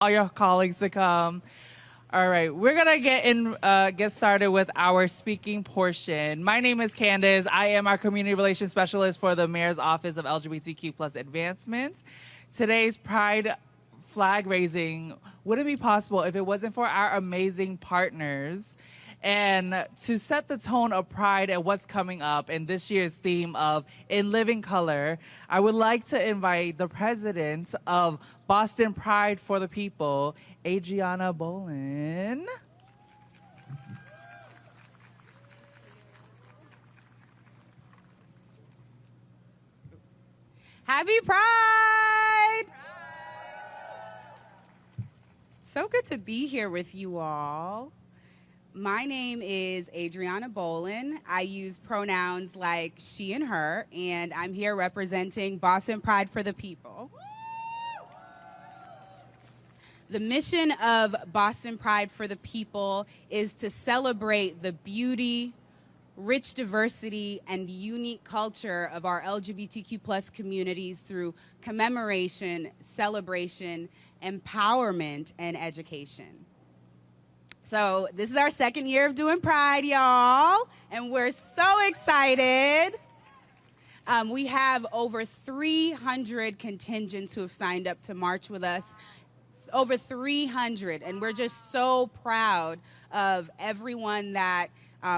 all your colleagues to come. All right, we're gonna get started with our speaking portion. My name is Candace. I am our community relations specialist for the Mayor's Office of LGBTQ plus Advancements. Today's Pride flag raising wouldn't be possible if it wasn't for our amazing partners. And to set the tone of pride and what's coming up in this year's theme of In Living Color, I would like to invite the president of Boston Pride for the People, Adriana Bolin. Happy Pride! So good to be here with you all. My name is Adriana Bolin. I use pronouns like she and her, and I'm here representing Boston Pride for the People. The mission of Boston Pride for the People is to celebrate the beauty, rich diversity, and unique culture of our LGBTQ plus communities through commemoration, celebration, empowerment, and education. So this is our second year of doing Pride, y'all, and we're so excited. We have over 300 contingents who have signed up to march with us, over 300, and we're just so proud of everyone that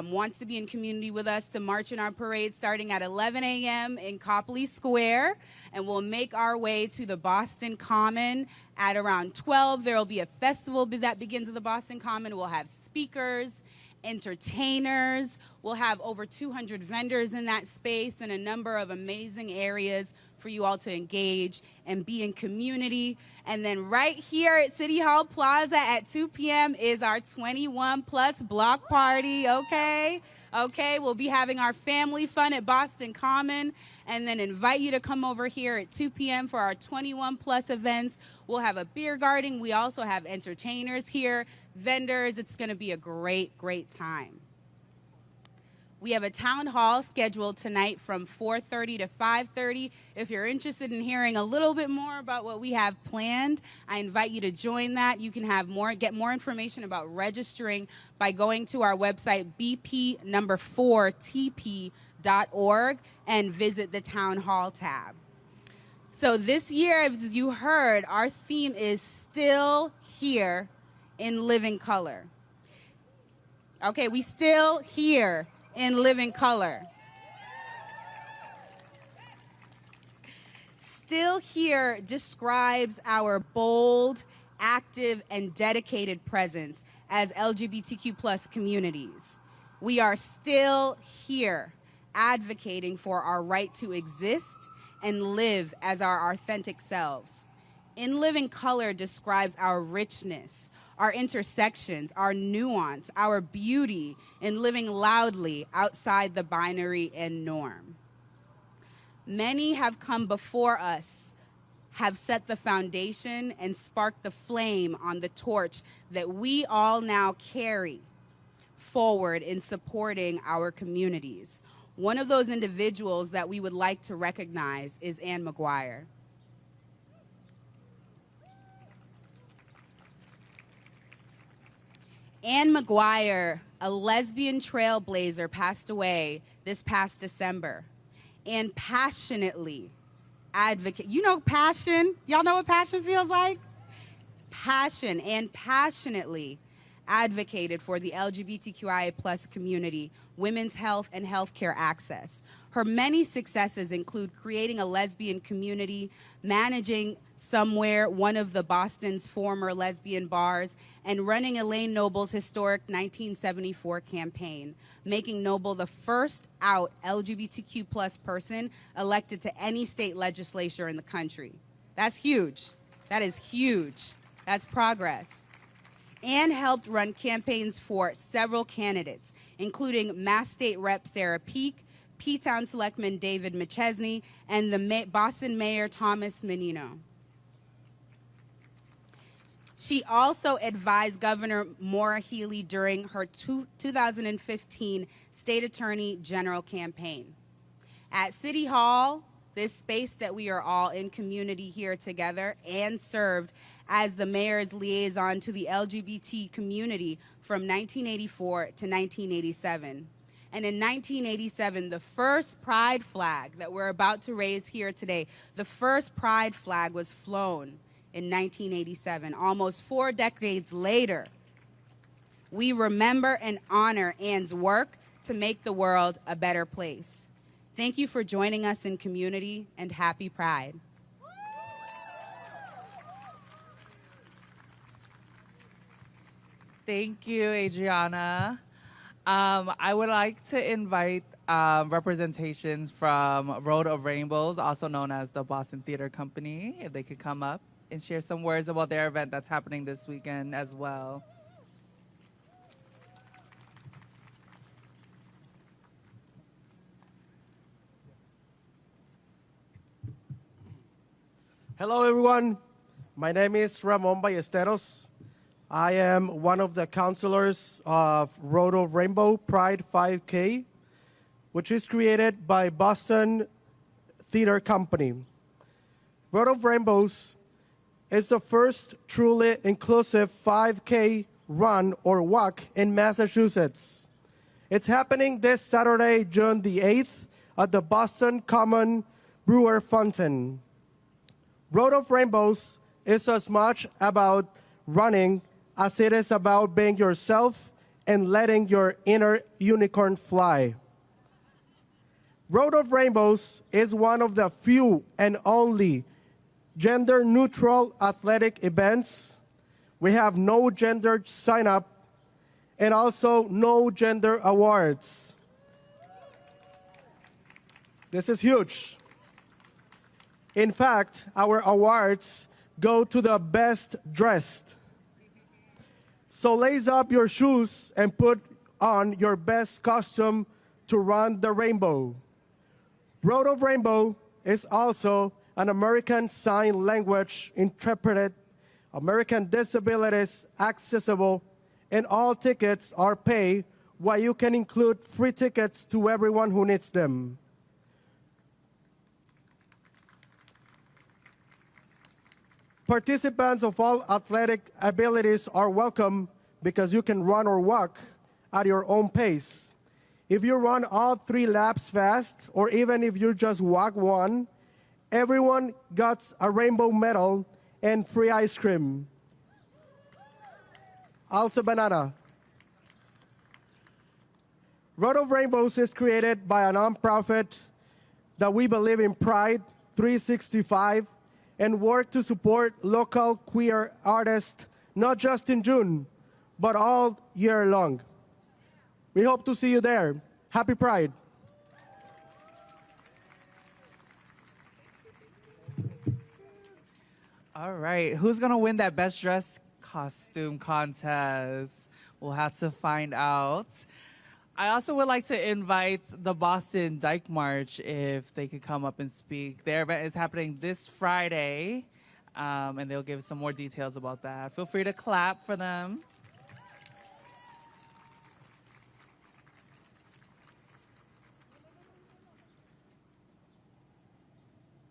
wants to be in community with us to march in our parade starting at 11 a.m. in Copley Square, and we'll make our way to the Boston Common at around 12. There will be a festival that begins at the Boston Common. We'll have speakers, entertainers. We'll have over 200 vendors in that space and a number of amazing areas for you all to engage and be in community. And then right here at City Hall Plaza at 2 p.m. is our 21 plus block party, okay? Okay, we'll be having our family fun at Boston Common and then invite you to come over here at 2 p.m. for our 21 plus events. We'll have a beer garden. We also have entertainers here, vendors. It's gonna be a great, great time. We have a town hall scheduled tonight from 4:30 to 5:30. If you're interested in hearing a little bit more about what we have planned, I invite you to join that. You can get more information about registering by going to our website, bp4tp.org, and visit the town hall tab. So this year, as you heard, our theme is Still Here in Living Color. Okay, we still here in living color. Still Here describes our bold, active, and dedicated presence as LGBTQ plus communities. We are still here advocating for our right to exist and live as our authentic selves. In Living Color describes our richness, our intersections, our nuance, our beauty in living loudly outside the binary and norm. Many have come before us, have set the foundation and sparked the flame on the torch that we all now carry forward in supporting our communities. One of those individuals that we would like to recognize is Anne McGuire. Anne McGuire, a lesbian trailblazer, passed away this past December. And passionately advocate, you know passion? Y'all know what passion feels like? Passion, and passionately advocated for the LGBTQIA plus community, women's health, and healthcare access. Her many successes include creating a lesbian community, managing Somewhere, one of the Boston's former lesbian bars, and running Elaine Noble's historic 1974 campaign, making Noble the first out LGBTQ plus person elected to any state legislature in the country. That's huge. That is huge. That's progress. Anne helped run campaigns for several candidates, including Mass State Rep Sarah Peake, P-Town Selectman David McChesney, and the Boston Mayor Thomas Menino. She also advised Governor Maura Healey during her 2015 State Attorney General campaign. At City Hall, this space that we are all in community here together, and served as the mayor's liaison to the LGBT community from 1984 to 1987. And in 1987, the first pride flag that we're about to raise here today, the first pride flag was flown in 1987. Almost 4 decades later, we remember and honor Anne's work to make the world a better place. Thank you for joining us in community, and happy Pride. Thank you, Adriana. I would like to invite representations from Road of Rainbows, also known as the Boston Theater Company, if they could come up and share some words about their event that's happening this weekend as well. Hello, everyone. My name is Ramon Ballesteros. I am one of the counselors of Road of Rainbow Pride 5K, which is created by Boston Theater Company. Road of Rainbows is the first truly inclusive 5K run or walk in Massachusetts. It's happening this Saturday, June the 8th, at the Boston Common Brewer Fountain. Road of Rainbows is as much about running as it is about being yourself and letting your inner unicorn fly. Road of Rainbows is one of the few and only gender-neutral athletic events. We have no gender sign-up and also no gender awards. This is huge. In fact, our awards go to the best dressed. So lace up your shoes and put on your best costume to run the rainbow. Road of Rainbow is also an American Sign Language interpreted, American Disabilities accessible, and all tickets are paid, while you can include free tickets to everyone who needs them. Participants of all athletic abilities are welcome because you can run or walk at your own pace. If you run all 3 laps fast, or even if you just walk one, everyone gets a rainbow medal and free ice cream. Also banana. Road of Rainbows is created by a nonprofit that we believe in Pride 365 and work to support local queer artists, not just in June, but all year long. We hope to see you there. Happy Pride. All right, who's gonna win that best dressed costume contest? We'll have to find out. I also would like to invite the Boston Dyke March if they could come up and speak. Their event is happening this Friday, and they'll give some more details about that. Feel free to clap for them.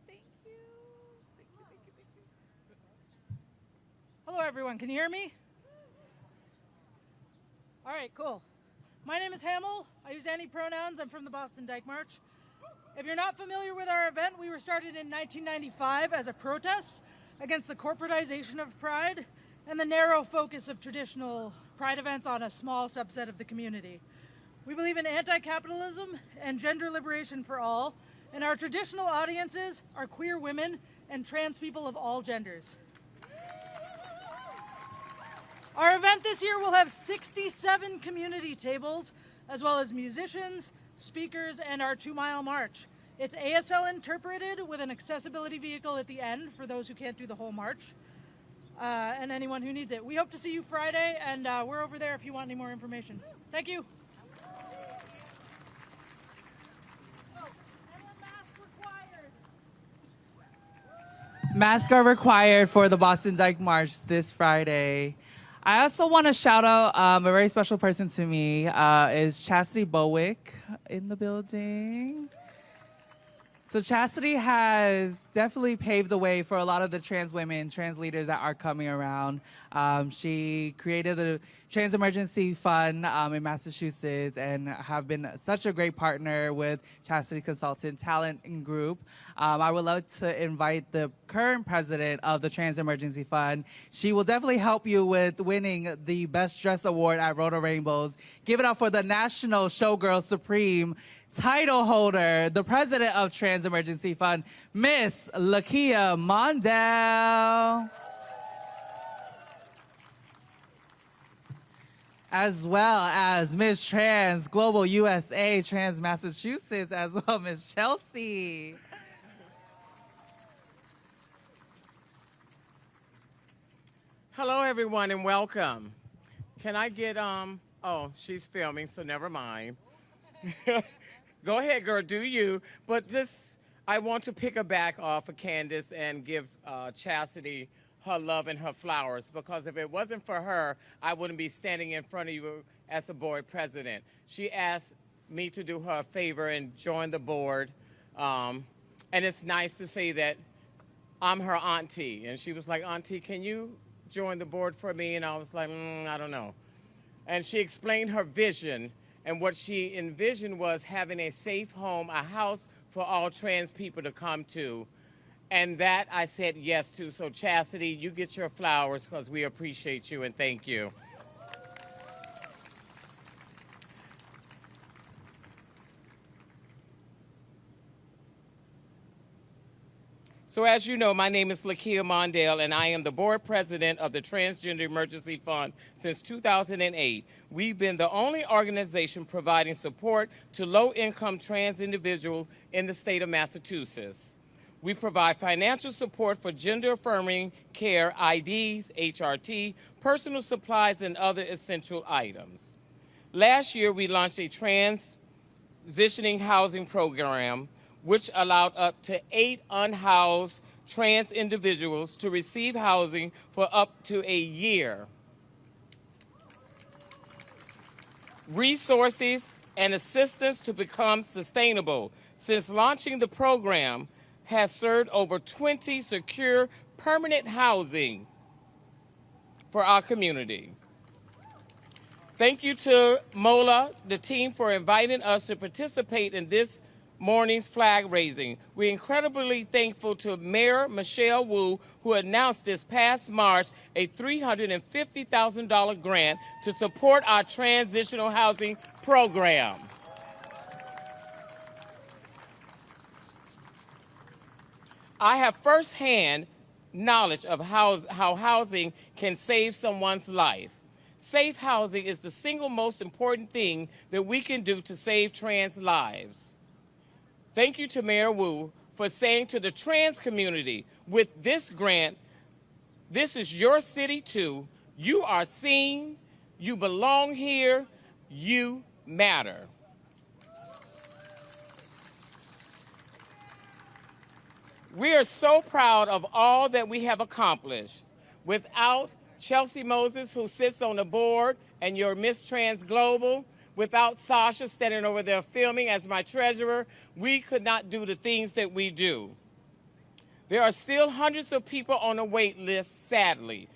Thank you. Hello, everyone. Can you hear me? All right, cool. My name is Hamill. I use any pronouns. I'm from the Boston Dyke March. If you're not familiar with our event, we were started in 1995 as a protest against the corporatization of Pride and the narrow focus of traditional Pride events on a small subset of the community. We believe in anti-capitalism and gender liberation for all, and our traditional audiences are queer women and trans people of all genders. Our event this year will have 67 community tables, as well as musicians, speakers, and our 2-mile march. It's ASL interpreted with an accessibility vehicle at the end for those who can't do the whole march, and anyone who needs it. We hope to see you Friday, and we're over there if you want any more information. Thank you. Masks are required for the Boston Dyke March this Friday. I also want to shout out a very special person to me is Chastity Bowick in the building. So Chastity has definitely paved the way for a lot of the trans women, trans leaders that are coming around. She created the Trans Emergency Fund in Massachusetts and have been such a great partner with Chastity Consultant Talent and Group. I would love to invite the current president of the Trans Emergency Fund. She will definitely help you with winning the Best Dress Award at Roto Rainbows. Give it up for the National Showgirl Supreme title holder, the president of Trans Emergency Fund, Miss Lakia Mondale. As well as Miss Trans Global USA, Trans Massachusetts, as well, Miss Chelsea. Hello, everyone, and welcome. Can I get, oh, she's filming, so never mind. Go ahead, girl, do you. But just, I want to pick her back off of Candace and give Chastity her love and her flowers, because if it wasn't for her, I wouldn't be standing in front of you as the board president. She asked me to do her a favor and join the board. And it's nice to say that I'm her auntie. And she was like, Auntie, can you join the board for me? And I was like, I don't know. And she explained her vision. And what she envisioned was having a safe home, a house for all trans people to come to. And that I said yes to. So Chastity, you get your flowers because we appreciate you and thank you. So as you know, my name is Lakia Mondale, and I am the board president of the Transgender Emergency Fund since 2008. We've been the only organization providing support to low-income trans individuals in the state of Massachusetts. We provide financial support for gender-affirming care, IDs, HRT, personal supplies, and other essential items. Last year, we launched a transitioning housing program which allowed up to 8 unhoused trans individuals to receive housing for up to a year. Resources and assistance to become sustainable. Since launching the program, has served over 20 secure permanent housing for our community. Thank you to MOLA, the team, for inviting us to participate in this morning's flag raising. We're incredibly thankful to Mayor Michelle Wu, who announced this past March a $350,000 grant to support our transitional housing program. I have firsthand knowledge of how housing can save someone's life. Safe housing is the single most important thing that we can do to save trans lives. Thank you to Mayor Wu for saying to the trans community, with this grant, this is your city too. You are seen, you belong here, you matter. We are so proud of all that we have accomplished. Without Chelsea Moses, who sits on the board, and your Miss Trans Global, without Sasha standing over there filming as my treasurer, we could not do the things that we do. There are still hundreds of people on the wait list, sadly.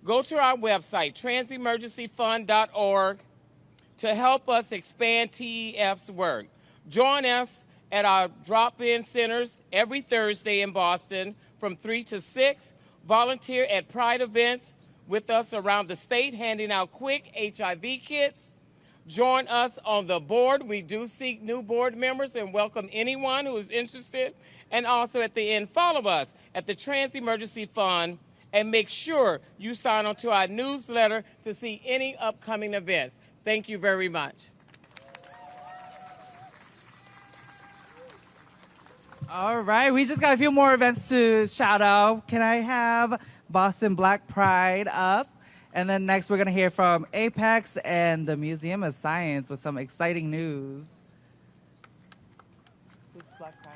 Go to our website, transemergencyfund.org, to help us expand TEF's work. Join us at our drop-in centers every Thursday in Boston from 3 to 6. Volunteer at Pride events with us around the state, handing out quick HIV kits. Join us on the board. We do seek new board members and welcome anyone who is interested. And also at the end, follow us at the Trans Emergency Fund and make sure you sign on to our newsletter to see any upcoming events. Thank you very much. All right, we just got a few more events to shout out. Can I have Boston Black Pride up? And then next we're going to hear from Apex and the Museum of Science with some exciting news. Who's Black Pride?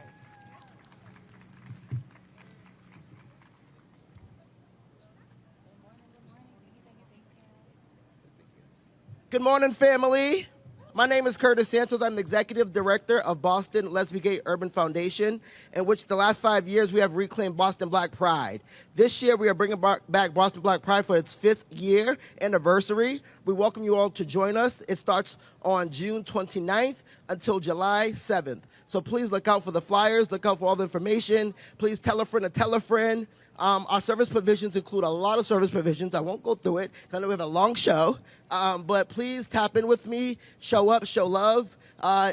Good morning, family. My name is Curtis Santos. I'm the Executive Director of Boston Let's Be Gay Urban Foundation, in which the last 5 years we have reclaimed Boston Black Pride. This year we are bringing back Boston Black Pride for its 5th year anniversary. We welcome you all to join us. It starts on June 29th until July 7th. So please look out for the flyers, look out for all the information. Please tell a friend to tell a friend. Our service provisions include a lot of service provisions. I won't go through it because I know we have a long show. But please tap in with me, show up, show love.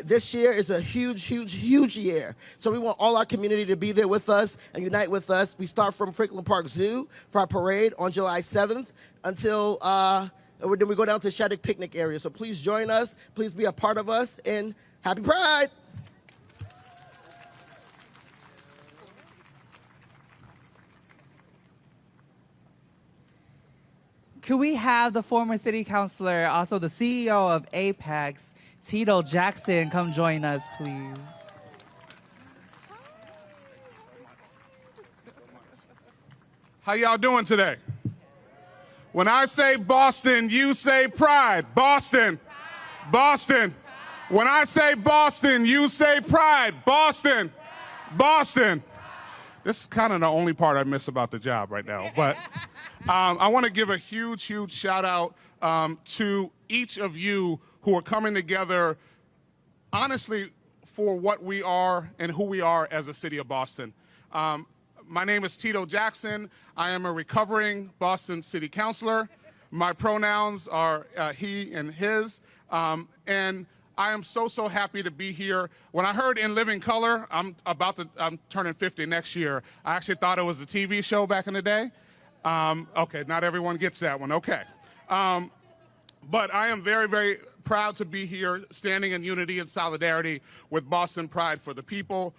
This year is a huge, huge, huge year. So we want all our community to be there with us and unite with us. We start from Franklin Park Zoo for our parade on July 7th until then we go down to Shattuck Picnic area. So please join us. Please be a part of us. And happy Pride! Could we have the former city councilor, also the CEO of Apex, Tito Jackson, come join us, please? How y'all doing today? When I say Boston, you say pride. Boston. Pride. Boston. Pride. When I say Boston, you say pride. Boston. Pride. Boston. Pride. This is kind of the only part I miss about the job right now. But I want to give a huge, huge shout out to each of you who are coming together, honestly, for what we are and who we are as a city of Boston. My name is Tito Jackson. I am a recovering Boston City Councilor. My pronouns are he and his. And I am so happy to be here. When I heard In Living Color, I'm turning 50 next year. I actually thought it was a TV show back in the day. Okay, not everyone gets that one, okay. But I am very, very proud to be here standing in unity and solidarity with Boston Pride for the People.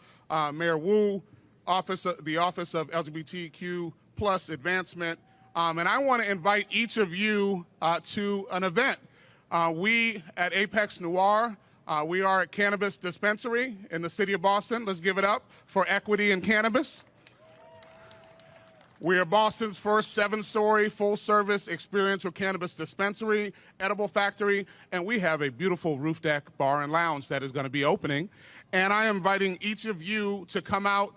Mayor Wu, the Office of LGBTQ plus Advancement. And I want to invite each of you to an event. We at Apex Noir, we are a cannabis dispensary in the city of Boston. Let's give it up for equity in cannabis. We are Boston's first 7-story, full-service experiential cannabis dispensary, edible factory, and we have a beautiful roof deck bar and lounge that is going to be opening. And I am inviting each of you to come out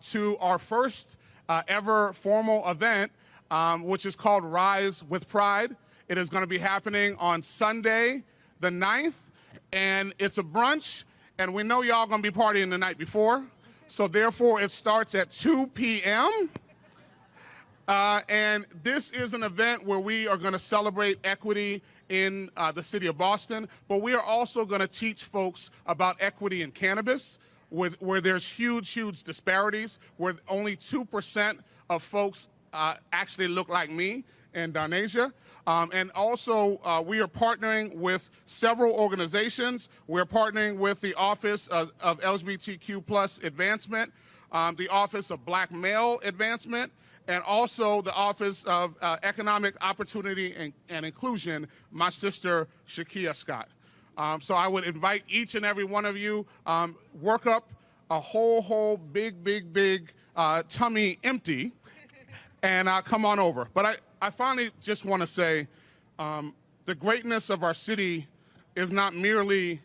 to our first ever formal event, which is called Rise with Pride. It is going to be happening on Sunday, the 9th, and it's a brunch, and we know y'all going to be partying the night before, so therefore it starts at 2 p.m., and this is an event where we are going to celebrate equity in the city of Boston, but we are also going to teach folks about equity in cannabis, where there's huge, huge disparities, where only 2% of folks actually look like me and Darnasia. And also, we are partnering with several organizations. We're partnering with the Office of LGBTQ plus Advancement, the Office of Black Male Advancement, and also the Office of Economic Opportunity and Inclusion, my sister, Shakia Scott. So I would invite each and every one of you, work up a whole big tummy empty, and come on over. But I finally just want to say the greatness of our city is not merely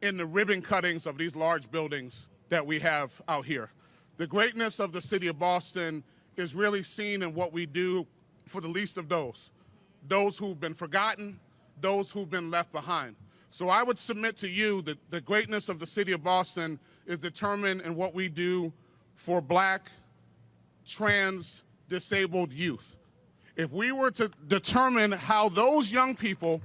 in the ribbon cuttings of these large buildings that we have out here. The greatness of the city of Boston is really seen in what we do for the least of those who've been forgotten, those who've been left behind. So I would submit to you that the greatness of the city of Boston is determined in what we do for Black, trans, disabled youth. If we were to determine how those young people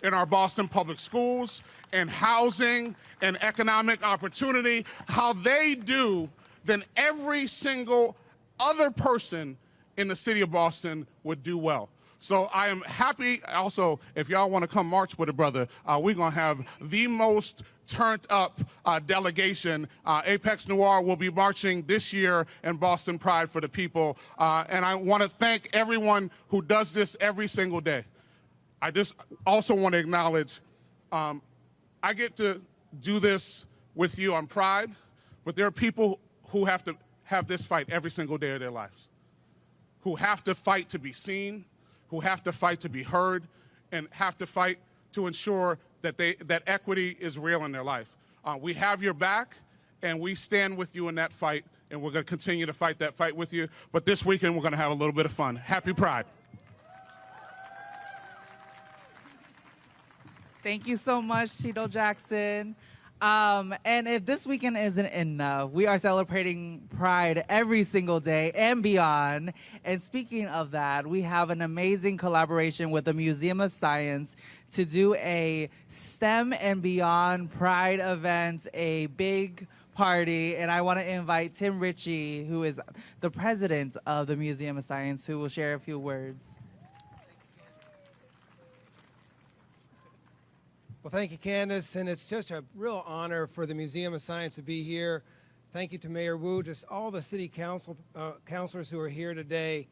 in our Boston public schools and housing and economic opportunity, how they do, then every single other person in the city of Boston would do well. So I am happy. Also, if y'all want to come march with a brother, we're going to have the most turned up delegation. Apex Noir will be marching this year in Boston Pride for the People. And I want to thank everyone who does this every single day. I just also want to acknowledge, I get to do this with you on Pride, but there are people who have to have this fight every single day of their lives, who have to fight to be seen, who have to fight to be heard, and have to fight to ensure that equity is real in their life. We have your back, and we stand with you in that fight, and we're going to continue to fight that fight with you. But this weekend, we're going to have a little bit of fun. Happy Pride. Thank you so much, Tito Jackson. And if this weekend isn't enough, we are celebrating Pride every single day and beyond. And speaking of that, we have an amazing collaboration with the Museum of Science to do a STEM and Beyond Pride event, a big party. And I want to invite Tim Ritchie, who is the president of the Museum of Science, who will share a few words. Well, thank you, Candace, and it's just a real honor for the Museum of Science to be here. Thank you to Mayor Wu, just all the city councilors who are here today.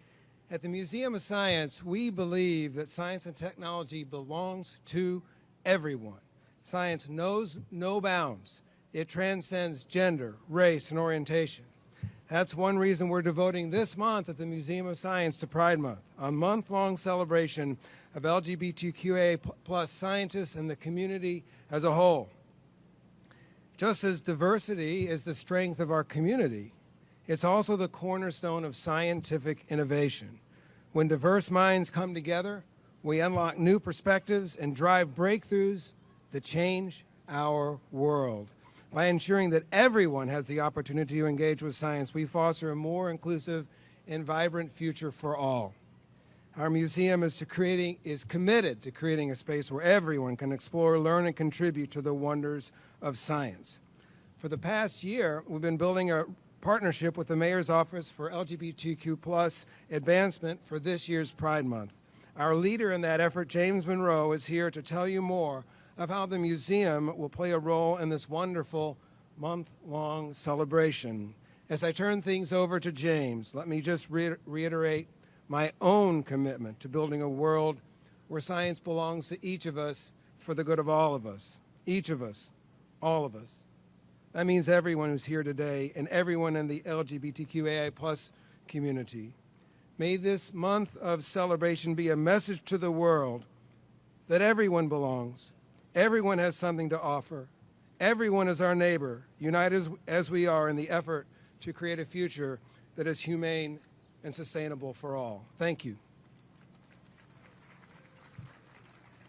At the Museum of Science, we believe that science and technology belongs to everyone. Science knows no bounds. It transcends gender, race, and orientation. That's one reason we're devoting this month at the Museum of Science to Pride Month, a month-long celebration of LGBTQIA plus scientists and the community as a whole. Just as diversity is the strength of our community, it's also the cornerstone of scientific innovation. When diverse minds come together, we unlock new perspectives and drive breakthroughs that change our world. By ensuring that everyone has the opportunity to engage with science, we foster a more inclusive and vibrant future for all. Our museum is committed to creating a space where everyone can explore, learn, and contribute to the wonders of science. For the past year, we've been building a partnership with the Mayor's Office for LGBTQ plus advancement for this year's Pride Month. Our leader in that effort, James Monroe, is here to tell you more of how the museum will play a role in this wonderful month-long celebration. As I turn things over to James, let me just reiterate my own commitment to building a world where science belongs to each of us for the good of all of us. Each of us, all of us. That means everyone who's here today and everyone in the LGBTQAI plus community. May this month of celebration be a message to the world that everyone belongs, everyone has something to offer, everyone is our neighbor, united as we are in the effort to create a future that is humane and sustainable for all. Thank you.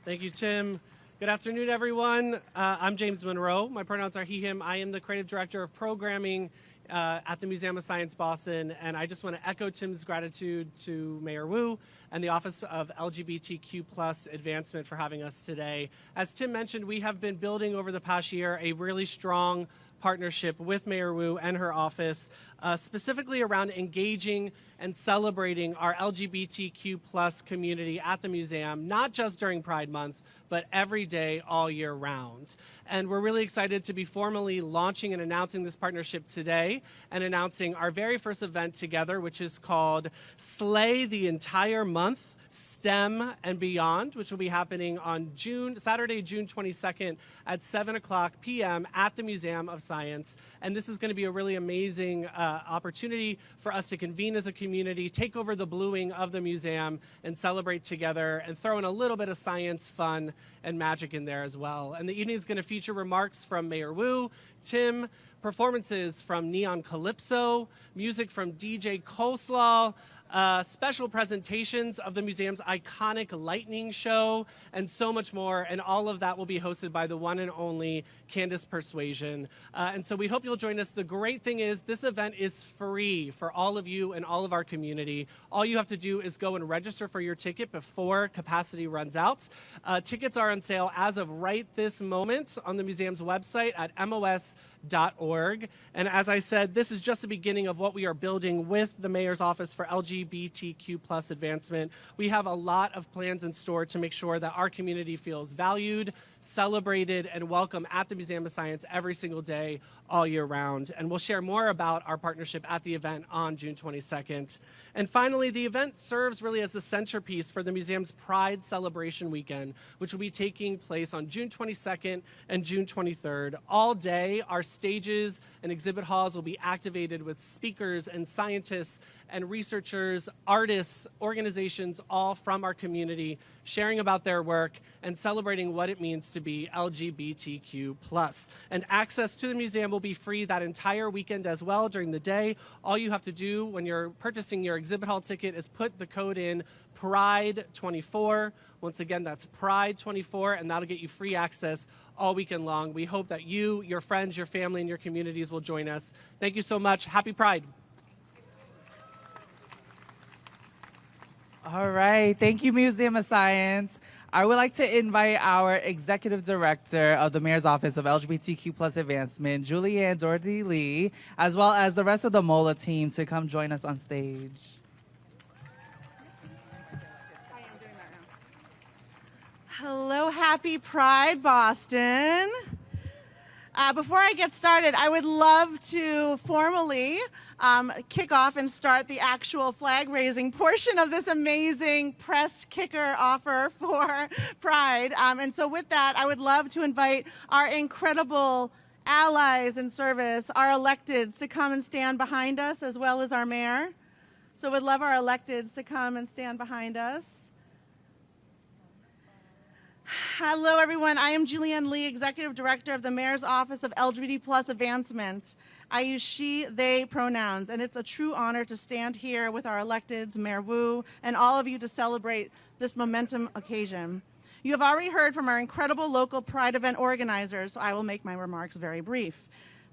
Thank you, Tim. Good afternoon, everyone. I'm James Monroe. My pronouns are he, him. I am the creative director of programming at the Museum of Science Boston, and I just want to echo Tim's gratitude to Mayor Wu and the Office of LGBTQ plus Advancement for having us today. As Tim mentioned, we have been building over the past year a really strong partnership with Mayor Wu and her office, specifically around engaging and celebrating our LGBTQ plus community at the museum, not just during Pride Month, but every day, all year round. And we're really excited to be formally launching and announcing this partnership today and announcing our very first event together, which is called Slay the Entire Month, STEM and Beyond, which will be happening on Saturday, June 22nd at 7 p.m. at the Museum of Science. And this is going to be a really amazing opportunity for us to convene as a community, take over the bluing of the museum, and celebrate together and throw in a little bit of science, fun, and magic in there as well. And the evening is going to feature remarks from Mayor Wu, Tim, performances from Neon Calypso, music from DJ Coleslaw, special presentations of the museum's iconic lightning show, and so much more. And all of that will be hosted by the one and only Candace Persuasion. And so we hope you'll join us. The great thing is this event is free for all of you and all of our community. All you have to do is go and register for your ticket before capacity runs out. Tickets are on sale as of right this moment on the museum's website at mos.org. And as I said, this is just the beginning of what we are building with the Mayor's Office for LGBTQ plus Advancement. We have a lot of plans in store to make sure that our community feels valued, celebrated, and welcome at the Museum of Science every single day, all year round. And we'll share more about our partnership at the event on June 22nd. And finally, the event serves really as the centerpiece for the museum's Pride Celebration Weekend, which will be taking place on June 22nd and June 23rd. All day, our stages and exhibit halls will be activated with speakers and scientists and researchers, artists, organizations, all from our community, sharing about their work and celebrating what it means to be LGBTQ+. And access to the museum will be free that entire weekend as well during the day. All you have to do when you're purchasing your exhibit hall ticket is put the code in PRIDE24. Once again, that's PRIDE24, and that'll get you free access all weekend long. We hope that you, your friends, your family, and your communities will join us. Thank you so much. Happy Pride. All right. Thank you, Museum of Science. I would like to invite our Executive Director of the Mayor's Office of LGBTQ+ Advancement, Julianne Doherty Lee, as well as the rest of the MOLA team to come join us on stage. Hello, happy Pride, Boston. Before I get started, I would love to formally kick off and start the actual flag raising portion of this amazing press kicker offer for Pride. And so with that, I would love to invite our incredible allies in service, our electeds, to come and stand behind us, as well as our mayor. So we'd love our electeds to come and stand behind us. Hello, everyone. I am Julianne Lee, Executive Director of the Mayor's Office of LGBT+ Advancements. I use she, they pronouns, and it's a true honor to stand here with our electeds, Mayor Wu, and all of you to celebrate this momentum occasion. You have already heard from our incredible local Pride event organizers, so I will make my remarks very brief.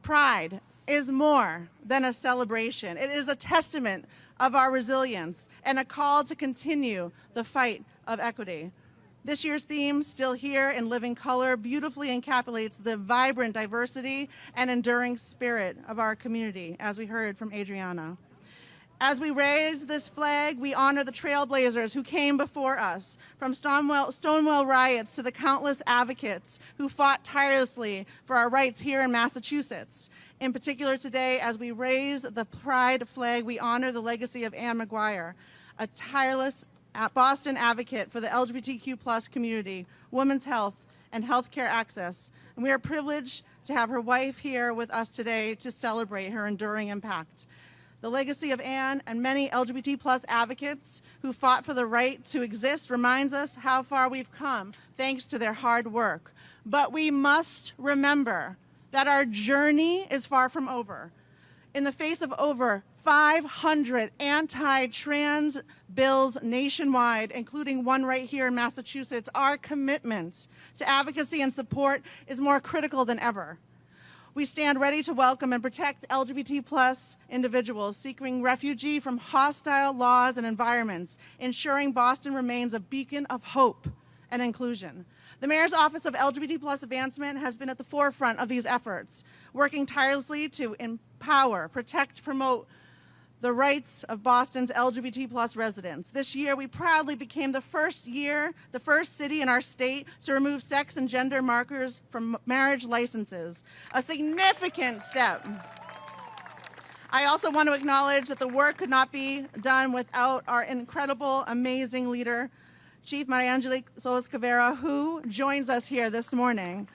Pride is more than a celebration. It is a testament of our resilience and a call to continue the fight of equity. This year's theme, Still Here in Living Color, beautifully encapsulates the vibrant diversity and enduring spirit of our community, as we heard from Adriana. As we raise this flag, we honor the trailblazers who came before us, from Stonewall riots to the countless advocates who fought tirelessly for our rights here in Massachusetts. In particular today, as we raise the Pride flag, we honor the legacy of Anne McGuire, a tireless Boston advocate for the LGBTQ+ community, women's health, and healthcare access. And we are privileged to have her wife here with us today to celebrate her enduring impact. The legacy of Anne and many LGBT+ advocates who fought for the right to exist reminds us how far we've come thanks to their hard work. But we must remember that our journey is far from over. In the face of over 500 anti-trans bills nationwide, including one right here in Massachusetts, our commitment to advocacy and support is more critical than ever. We stand ready to welcome and protect LGBT+ individuals seeking refuge from hostile laws and environments, ensuring Boston remains a beacon of hope and inclusion. The Mayor's Office of LGBT+ Advancement has been at the forefront of these efforts, working tirelessly to empower, protect, promote the rights of Boston's LGBT+ residents. This year, we proudly became the first city in our state to remove sex and gender markers from marriage licenses, a significant step. I also want to acknowledge that the work could not be done without our incredible, amazing leader, Chief Mariangelique Solis-Cavera, who joins us here this morning.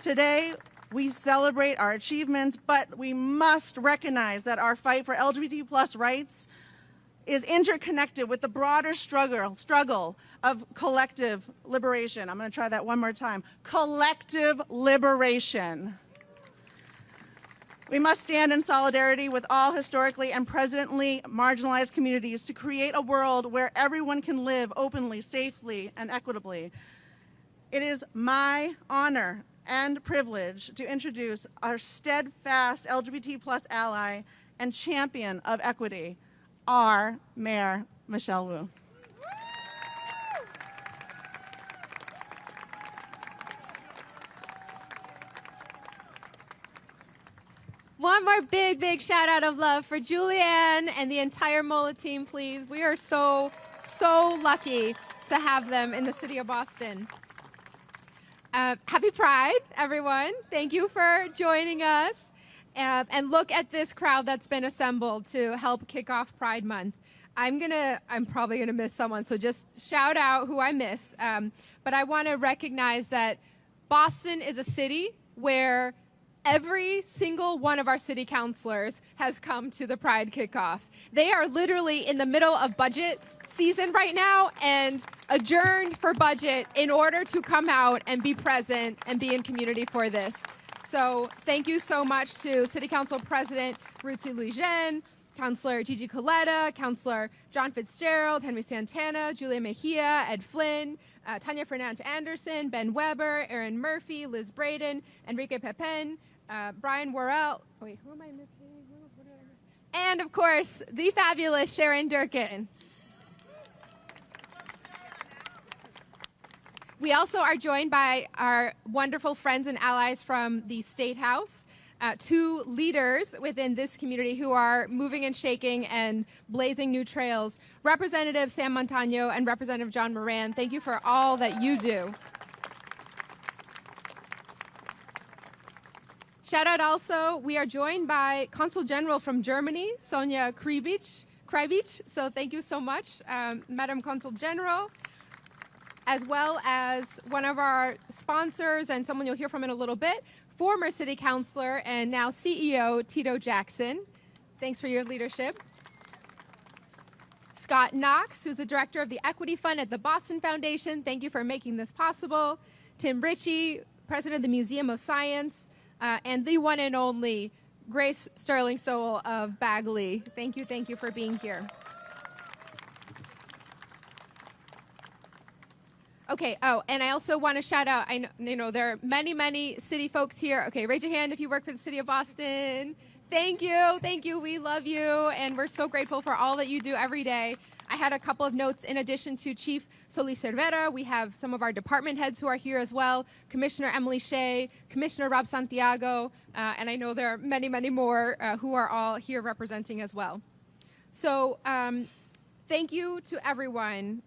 Today, we celebrate our achievements, but we must recognize that our fight for LGBT+ rights is interconnected with the broader struggle of collective liberation. I'm going to try that one more time. Collective liberation. We must stand in solidarity with all historically and presently marginalized communities to create a world where everyone can live openly, safely, and equitably. It is my honor and privilege to introduce our steadfast LGBT+ ally and champion of equity, our Mayor, Michelle Wu. One more big shout out of love for Julianne and the entire MOLA team, please. We are so lucky to have them in the city of Boston. Happy Pride, everyone. Thank you for joining us. And look at this crowd that's been assembled to help kick off Pride Month. I'm probably gonna miss someone, so just shout out who I miss. But I wanna recognize that Boston is a city where every single one of our city councilors has come to the Pride kickoff. They are literally in the middle of budget season right now and adjourned for budget in order to come out and be present and be in community for this. So thank you so much to City Council President Ruthie Louis-Jean, Councilor Gigi Coletta, Councilor John Fitzgerald, Henry Santana, Julia Mejia, Ed Flynn, Tanya Fernandez Anderson, Ben Weber, Aaron Murphy, Liz Braden, Enrique Pepin, Brian Worrell, wait, who am I missing? And of course, the fabulous Sharon Durkin. We also are joined by our wonderful friends and allies from the State House, two leaders within this community who are moving and shaking and blazing new trails. Representative Sam Montano and Representative John Moran, thank you for all that you do. Shout out also, we are joined by Consul General from Germany, Sonja Kreibich. So thank you so much, Madam Consul General, as well as one of our sponsors and someone you'll hear from in a little bit, former City Councilor and now CEO Tito Jackson. Thanks for your leadership. Scott Knox, who's the director of the Equity Fund at the Boston Foundation. Thank you for making this possible. Tim Ritchie, president of the Museum of Science, and the one and only Grace Sterling Sowell of Bagley. Thank you for being here. Okay, oh, and I also want to shout out, I know there are many city folks here. Okay, raise your hand if you work for the City of Boston. Thank you, we love you, and we're so grateful for all that you do every day. I had a couple of notes in addition to Chief Solis Cervera. We have some of our department heads who are here as well, Commissioner Emily Shea, Commissioner Rob Santiago, and I know there are many more who are all here representing as well. So thank you to everyone.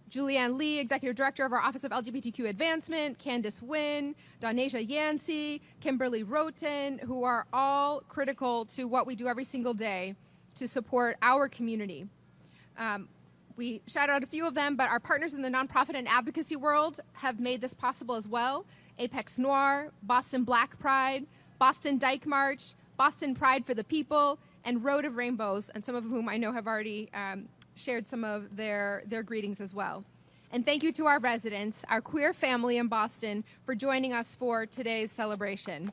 Julianne Lee, Executive Director of our Office of LGBTQ Advancement, Candace Wynn, Donasia Yancey, Kimberly Roten, who are all critical to what we do every single day to support our community. We shout out a few of them, but our partners in the nonprofit and advocacy world have made this possible as well. Apex Noir, Boston Black Pride, Boston Dyke March, Boston Pride for the People, and Road of Rainbows, and some of whom I know have already shared some of their greetings as well. And thank you to our residents, our queer family in Boston, for joining us for today's celebration.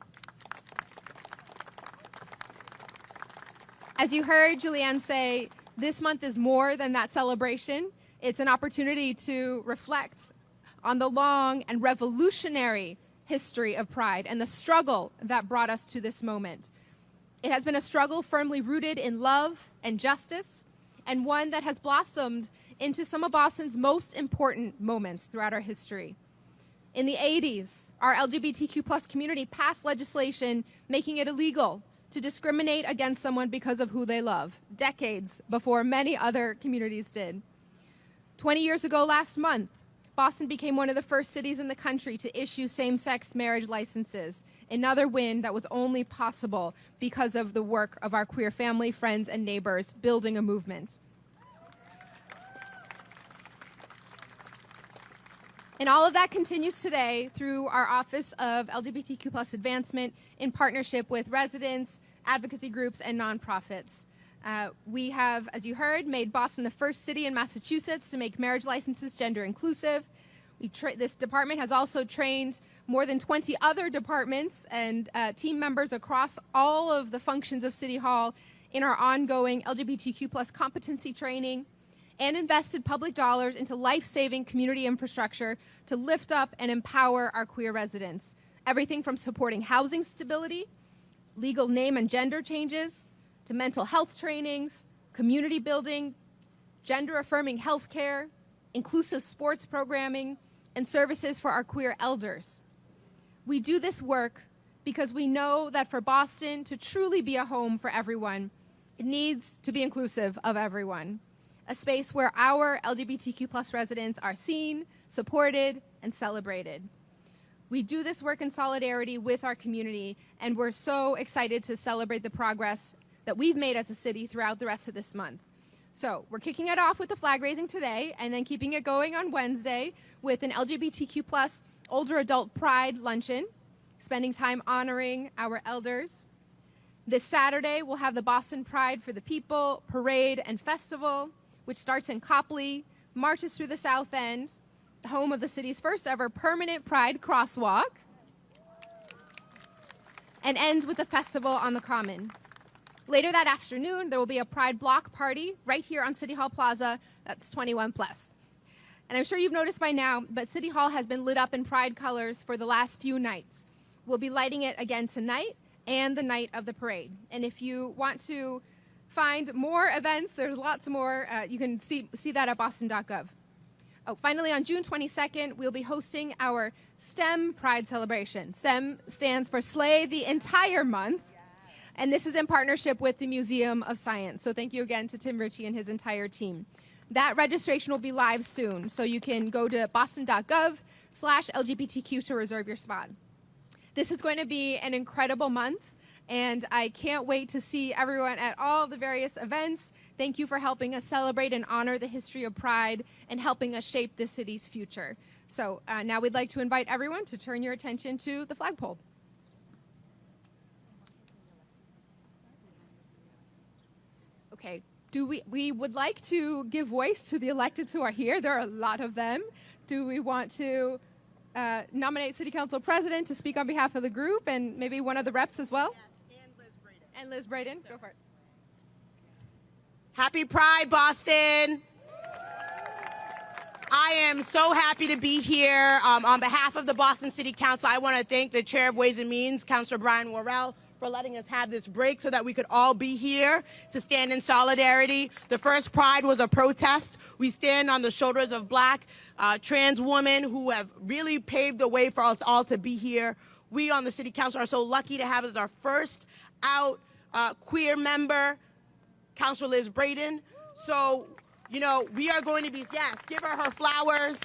As you heard Julianne say, this month is more than that celebration. It's an opportunity to reflect on the long and revolutionary history of Pride and the struggle that brought us to this moment. It has been a struggle firmly rooted in love and justice, and one that has blossomed into some of Boston's most important moments throughout our history. In the 80s, our LGBTQ+ community passed legislation making it illegal to discriminate against someone because of who they love, decades before many other communities did. 20 years ago last month, Boston became one of the first cities in the country to issue same-sex marriage licenses, another win that was only possible because of the work of our queer family, friends, and neighbors building a movement. And all of that continues today through our Office of LGBTQ+ Advancement in partnership with residents, advocacy groups, and nonprofits. We have, as you heard, made Boston the first city in Massachusetts to make marriage licenses gender inclusive. This department has also trained more than 20 other departments and team members across all of the functions of City Hall in our ongoing LGBTQ+ competency training, and invested public dollars into life-saving community infrastructure to lift up and empower our queer residents. Everything from supporting housing stability, legal name and gender changes, to mental health trainings, community building, gender-affirming health care, inclusive sports programming, and services for our queer elders. We do this work because we know that for Boston to truly be a home for everyone, it needs to be inclusive of everyone. A space where our LGBTQ+ residents are seen, supported, and celebrated. We do this work in solidarity with our community, and we're so excited to celebrate the progress that we've made as a city throughout the rest of this month. So we're kicking it off with the flag raising today, and then keeping it going on Wednesday with an LGBTQ+ older adult pride luncheon. spending time honoring our elders. This Saturday, we'll have the Boston Pride for the People Parade and Festival, which starts in Copley, marches through the South End, the home of the city's first ever permanent Pride crosswalk, and ends with a festival on the Common. Later that afternoon, there will be a Pride block party right here on City Hall Plaza that's 21 plus. And I'm sure you've noticed by now, but City Hall has been lit up in Pride colors for the last few nights. We'll be lighting it again tonight and the night of the parade. And if you want to find more events, there's lots more, you can see that at boston.gov. Oh, finally, on June 22nd, we'll be hosting our STEM Pride celebration. STEM stands for Slay the Entire Month. And this is in partnership with the Museum of Science. So thank you again to Tim Ritchie and his entire team. That registration will be live soon, so you can go to boston.gov/LGBTQ to reserve your spot. This is going to be an incredible month, and I can't wait to see everyone at all the various events. Thank you for helping us celebrate and honor the history of Pride and helping us shape the city's future. So now we'd like to invite everyone to turn your attention to the flagpole. Okay. We would like to give voice to the electeds who are here. There are a lot of them. Do we want to nominate City Council President to speak on behalf of the group and maybe one of the reps as well? Yes, and Liz Braden. And Liz Braden, go for it. Happy Pride, Boston. I am so happy to be here. On behalf of the Boston City Council, I want to thank the Chair of Ways and Means, Councilor Brian Worrell, for letting us have this break so that we could all be here to stand in solidarity. The first Pride was a protest. We stand on the shoulders of Black trans women who have really paved the way for us all to be here. We on the City Council are so lucky to have as our first out queer member, Councilor Liz Braden. So, you know, we are going to be, yes, give her flowers.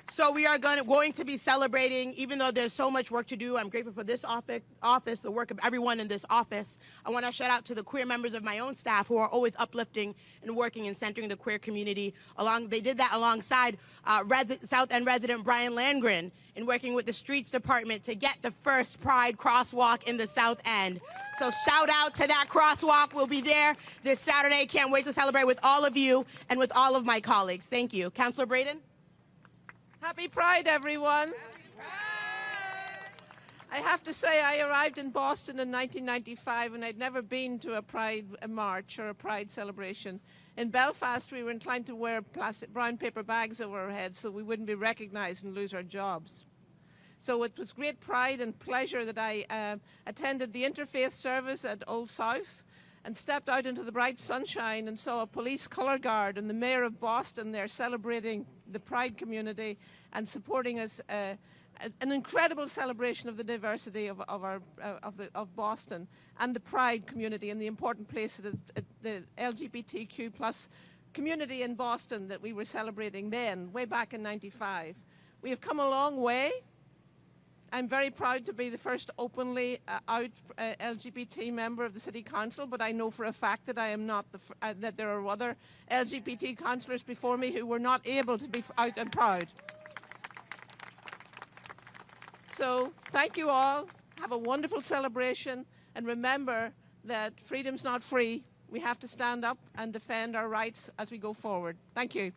So we are going to be celebrating, even though there's so much work to do. I'm grateful for this office, the work of everyone in this office. I want to shout out to the queer members of my own staff who are always uplifting and working and centering the queer community. They did that alongside South End resident Brian Landgren in working with the Streets Department to get the first Pride crosswalk in the South End. So shout out to that crosswalk. We'll be there this Saturday. Can't wait to celebrate with all of you and with all of my colleagues. Thank you. Councilor Braden? Happy Pride, everyone. Happy Pride! I have to say I arrived in Boston in 1995 and I'd never been to a Pride march or a Pride celebration. In Belfast, we were inclined to wear plastic brown paper bags over our heads so we wouldn't be recognized and lose our jobs. So it was great pride and pleasure that I attended the interfaith service at Old South and stepped out into the bright sunshine and saw a police colour guard and the mayor of Boston there celebrating the Pride community and supporting us, an incredible celebration of the diversity of Boston and the Pride community and the important place that the LGBTQ plus community in Boston that we were celebrating then, way back in '95. We have come a long way. I'm very proud to be the first openly out LGBT member of the City Council, but I know for a fact that I am not that there are other LGBT councillors before me who were not able to be out and proud. So thank you all. Have a wonderful celebration, and remember that freedom's not free. We have to stand up and defend our rights as we go forward. Thank you.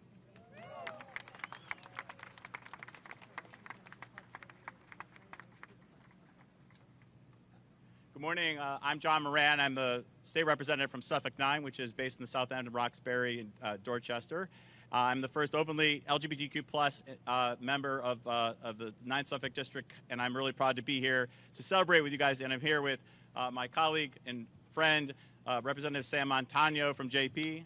Good morning. I'm John Moran. I'm the state representative from Suffolk 9, which is based in the South End of Roxbury and Dorchester. I'm the first openly LGBTQ plus member of the 9th Suffolk District, and I'm really proud to be here to celebrate with you guys. And I'm here with my colleague and friend, Representative Sam Montano from JP.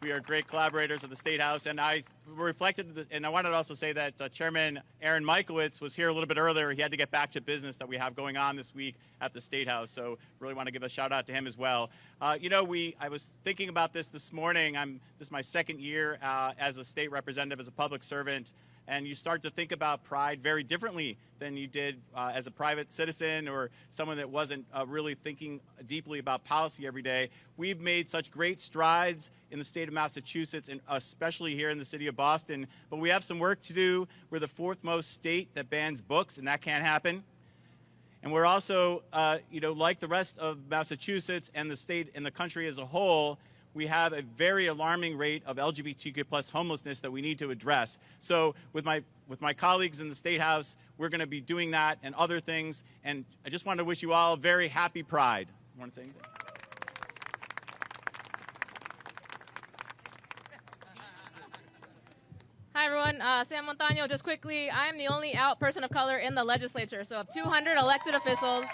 We are great collaborators at the State House, and I reflected, and I wanted to also say that Chairman Aaron Michaelitz was here a little bit earlier. He had to get back to business that we have going on this week at the State House, so really want to give a shout out to him as well. You know, I was thinking about this morning. This is my second year as a state representative, as a public servant, and you start to think about pride very differently than you did as a private citizen or someone that wasn't really thinking deeply about policy every day. We've made such great strides in the state of Massachusetts, and especially here in the city of Boston, but we have some work to do. We're the 4th most state that bans books, and that can't happen. And we're also, like the rest of Massachusetts and the state and the country as a whole, we have a very alarming rate of LGBTQ plus homelessness that we need to address. So with my colleagues in the State House, we're going to be doing that and other things. And I just want to wish you all a very happy Pride. You want to say anything? Hi, everyone. Sam Montano. Just quickly, I am the only out person of color in the legislature. So of 200 elected officials,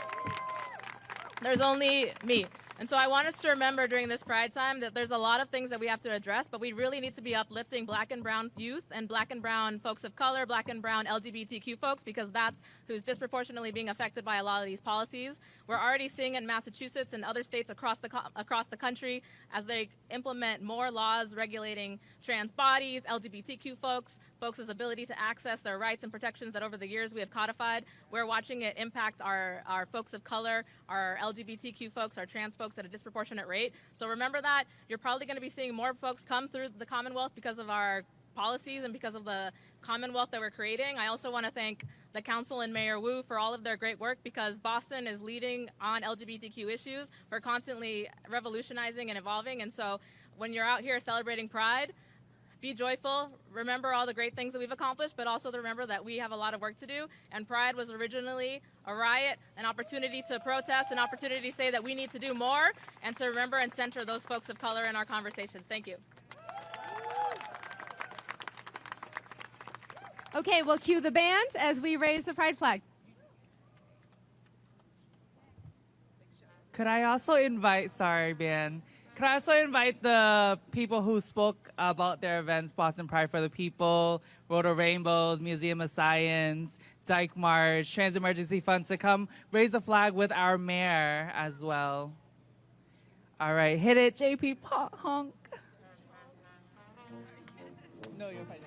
there's only me. And so I want us to remember during this Pride time that there's a lot of things that we have to address, but we really need to be uplifting Black and brown youth and Black and brown folks of color, Black and brown LGBTQ folks, because that's who's disproportionately being affected by a lot of these policies. We're already seeing in Massachusetts and other states across the country as they implement more laws regulating trans bodies, LGBTQ folks' ability to access their rights and protections that over the years we have codified. We're watching it impact our folks of color, our LGBTQ folks, our trans folks at a disproportionate rate. So remember that. You're probably going to be seeing more folks come through the Commonwealth because of our policies and because of the Commonwealth that we're creating. I also want to thank the Council and Mayor Wu for all of their great work, because Boston is leading on LGBTQ issues. We're constantly revolutionizing and evolving. And so when you're out here celebrating Pride, be joyful, remember all the great things that we've accomplished, but also to remember that we have a lot of work to do. And Pride was originally a riot, an opportunity to protest, an opportunity to say that we need to do more, and to remember and center those folks of color in our conversations. Thank you. Okay, we'll cue the band as we raise the pride flag. Could I also invite, could I also invite the people who spoke about their events, Boston Pride for the People, Road of Rainbows, Museum of Science, Dyke March, Trans Emergency Funds, to come raise the flag with our mayor as well. All right, hit it, JP Honk. No, you're fine.